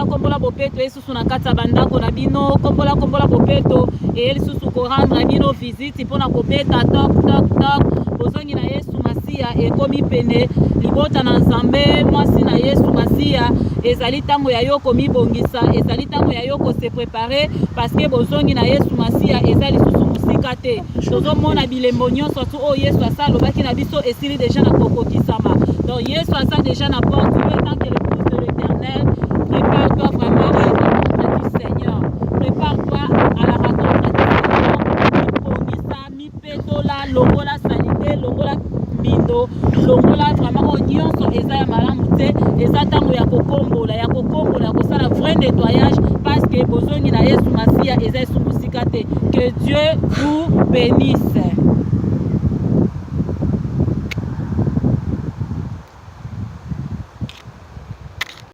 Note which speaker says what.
Speaker 1: kombola bopeto esusu na kati ya bandako na bino, kombola bopeto elisusu korendre bino visite mpona kobeta tok bozongi na Yesu Masiya ekomi pene, libota na Nzambe mwasi na Yesu Masiya ezali tango ya yo komibongisa, ezali tango ya yo kose prepare parce que bozongi na Yesu Masiya ezali susu musika te. Tozomona bilembo nyonso tu o Yesu asa lobaki na biso esili déjà na kokokisama. Donc Yesu asa déjà na porte, tu es tant que l'épouse de l'Éternel. Prépare-toi vraiment à la rencontre du Seigneur. Prépare-toi à la rencontre du Seigneur. Mibongisa, mipetola, longola salite, longola bindo, longola vraiment o nyonso eza ya malamu te, eza tango ya kokombola, ya kosala vrai nettoyage parce que bozongi na Yesu Masiya eza esu musika te. Que Dieu vous bénisse.